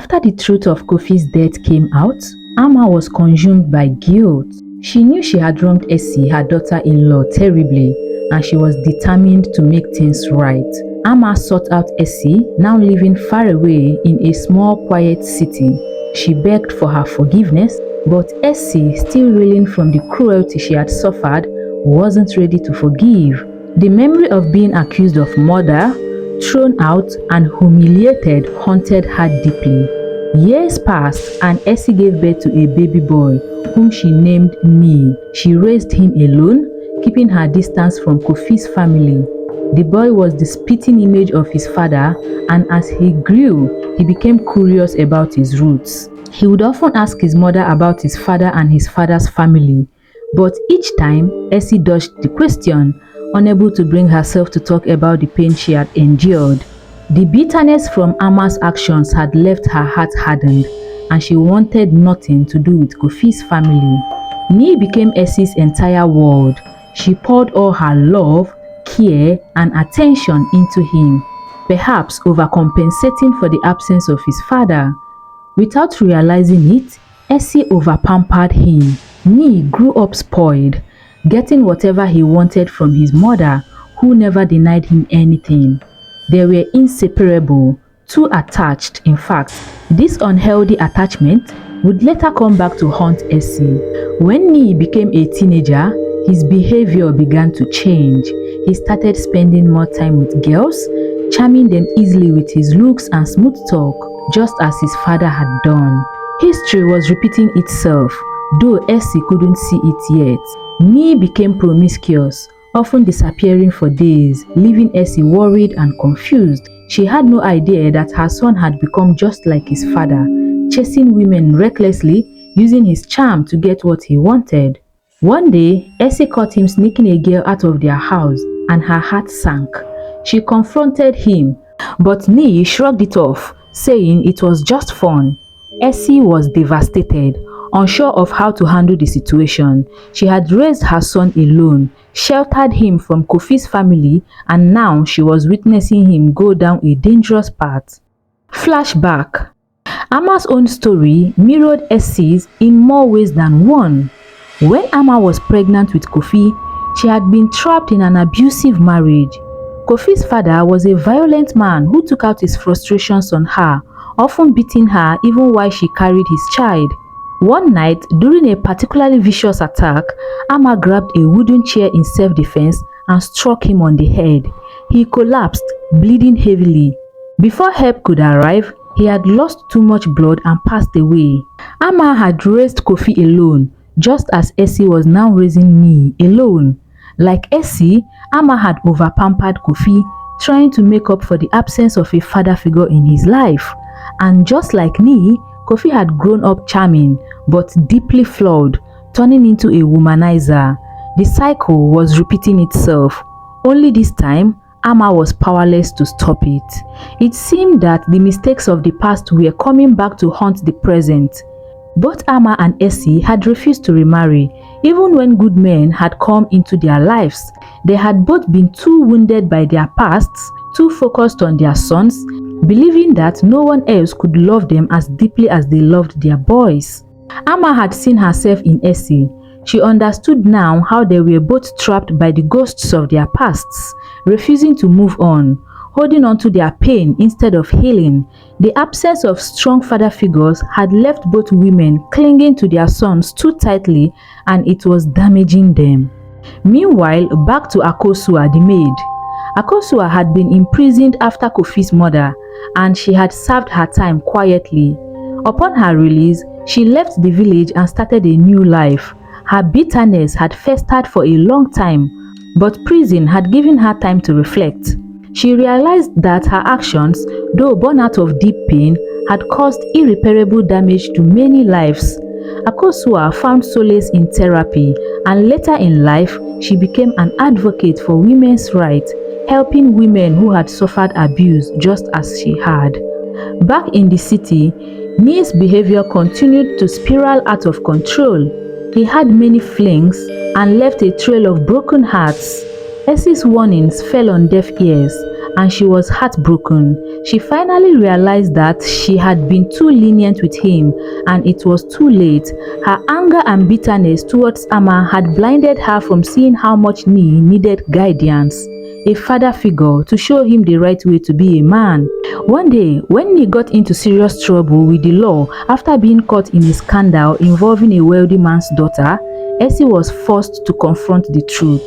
After the truth of Kofi's death came out, Amma was consumed by guilt. She knew she had wronged Essie, her daughter-in-law, terribly, and she was determined to make things right. Amma sought out Essie, now living far away in a small, quiet city. She begged for her forgiveness, but Essie, still reeling from the cruelty she had suffered, wasn't ready to forgive. The memory of being accused of murder, thrown out, and humiliated haunted her deeply. Years passed and Essie gave birth to a baby boy whom she named Nee. She raised him alone, keeping her distance from Kofi's family. The boy was the spitting image of his father, and as he grew, he became curious about his roots. He would often ask his mother about his father and his father's family, but each time Essie dodged the question, unable to bring herself to talk about the pain she had endured. The bitterness from Amma's actions had left her heart hardened, and she wanted nothing to do with Kofi's family. Nee became Essie's entire world. She poured all her love, care, and attention into him, perhaps overcompensating for the absence of his father. Without realizing it, Essie overpampered him. Nee grew up spoiled, getting whatever he wanted from his mother, who never denied him anything. They were inseparable, too attached. In fact, this unhealthy attachment would later come back to haunt Essie. When Nee became a teenager, his behavior began to change. He started spending more time with girls, charming them easily with his looks and smooth talk, just as his father had done. History was repeating itself, though Essie couldn't see it yet. Nee became promiscuous, often disappearing for days, leaving Essie worried and confused. She had no idea that her son had become just like his father, chasing women recklessly, using his charm to get what he wanted. One day, Essie caught him sneaking a girl out of their house, and her heart sank. She confronted him, but Nee shrugged it off, saying it was just fun. Essie was devastated, unsure of how to handle the situation. She had raised her son alone, sheltered him from Kofi's family, and now she was witnessing him go down a dangerous path. Flashback. Amma's own story mirrored Essie's in more ways than one. When Amma was pregnant with Kofi, she had been trapped in an abusive marriage. Kofi's father was a violent man who took out his frustrations on her, often beating her even while she carried his child. One night, during a particularly vicious attack, Amma grabbed a wooden chair in self-defense and struck him on the head. He collapsed, bleeding heavily. Before help could arrive, he had lost too much blood and passed away. Amma had raised Kofi alone, just as Essie was now raising Nee alone. Like Essie, Amma had overpampered Kofi, trying to make up for the absence of a father figure in his life. And just like Nee, Kofi had grown up charming, but deeply flawed, turning into a womanizer. The cycle was repeating itself. Only this time, Amma was powerless to stop it. It seemed that the mistakes of the past were coming back to haunt the present. Both Amma and Essie had refused to remarry, even when good men had come into their lives. They had both been too wounded by their pasts, too focused on their sons, believing that no one else could love them as deeply as they loved their boys. Amma had seen herself in Essie. She understood now how they were both trapped by the ghosts of their pasts, refusing to move on, holding on to their pain instead of healing. The absence of strong father figures had left both women clinging to their sons too tightly, and it was damaging them. Meanwhile, back to Akosua the maid. Akosua had been imprisoned after Kofi's murder, and she had served her time quietly. Upon her release, she left the village and started a new life. Her bitterness had festered for a long time, but prison had given her time to reflect. She realized that her actions, though born out of deep pain, had caused irreparable damage to many lives. Akosua found solace in therapy, and later in life, she became an advocate for women's rights, helping women who had suffered abuse just as she had. Back in the city, Nee's behavior continued to spiral out of control. He had many flings and left a trail of broken hearts. Essie's warnings fell on deaf ears, and she was heartbroken. She finally realized that she had been too lenient with him and it was too late. Her anger and bitterness towards Amma had blinded her from seeing how much Nee needed guidance, a father figure to show him the right way to be a man. One day, when Nee got into serious trouble with the law after being caught in a scandal involving a wealthy man's daughter, Essie was forced to confront the truth.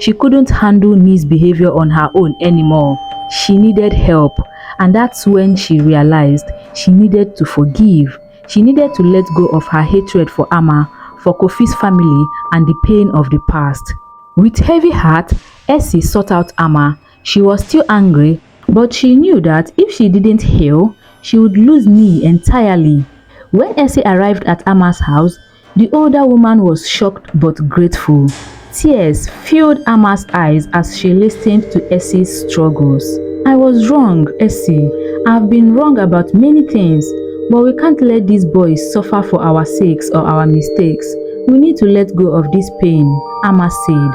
She couldn't handle Nee's behavior on her own anymore. She needed help, and that's when she realized she needed to forgive. She needed to let go of her hatred for Amma, for Kofi's family, and the pain of the past. With heavy heart, Essie sought out Amma. She was still angry, but she knew that if she didn't heal, she would lose Nee entirely. When Essie arrived at Amma's house, the older woman was shocked but grateful. Tears filled Amma's eyes as she listened to Essie's struggles. "I was wrong, Essie. I've been wrong about many things, but we can't let these boys suffer for our sakes or our mistakes. We need to let go of this pain," Amma said.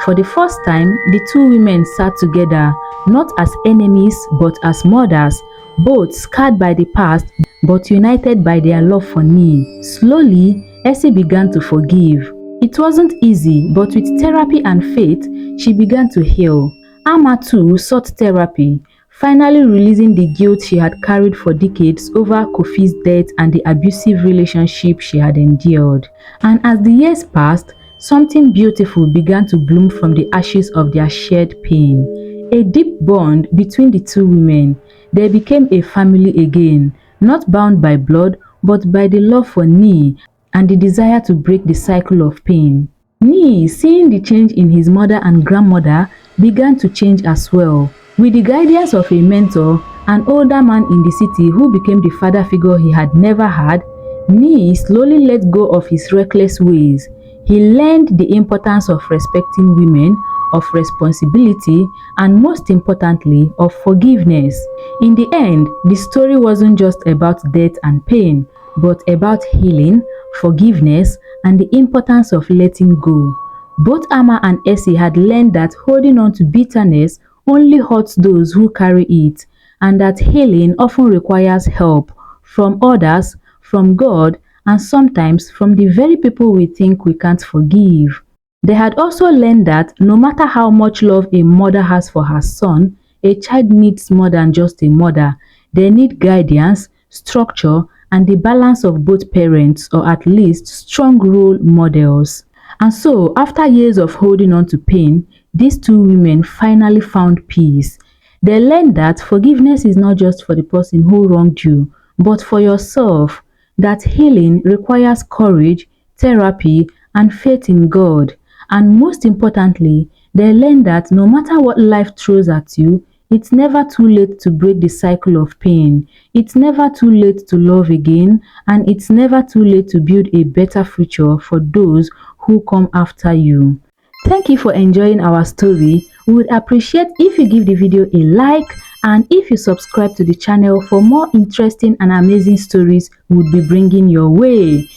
For the first time, the two women sat together, not as enemies but as mothers, both scarred by the past but united by their love for Nee. Slowly, Essie began to forgive. It wasn't easy, but with therapy and faith, she began to heal. Amma too sought therapy, finally releasing the guilt she had carried for decades over Kofi's death and the abusive relationship she had endured. And as the years passed, something beautiful began to bloom from the ashes of their shared pain. A deep bond between the two women. They became a family again, not bound by blood, but by the love for Nee and the desire to break the cycle of pain. Nee, seeing the change in his mother and grandmother, began to change as well. With the guidance of a mentor, an older man in the city who became the father figure he had never had, Nee slowly let go of his reckless ways. He learned the importance of respecting women, of responsibility, and most importantly, of forgiveness. In the end, the story wasn't just about death and pain, but about healing, forgiveness, and the importance of letting go. Both Amma and Essie had learned that holding on to bitterness only hurts those who carry it, and that healing often requires help from others, from God, and sometimes from the very people we think we can't forgive. They had also learned that no matter how much love a mother has for her son, a child needs more than just a mother. They need guidance, structure, and the balance of both parents, or at least strong role models. And so, after years of holding on to pain, these two women finally found peace. They learned that forgiveness is not just for the person who wronged you, but for yourself. That healing requires courage, therapy, and faith in God. And most importantly, they learned that no matter what life throws at you, it's never too late to break the cycle of pain. It's never too late to love again, and it's never too late to build a better future for those who come after you. Thank you for enjoying our story. We would appreciate if you give the video a like and if you subscribe to the channel for more interesting and amazing stories we'll be bringing your way.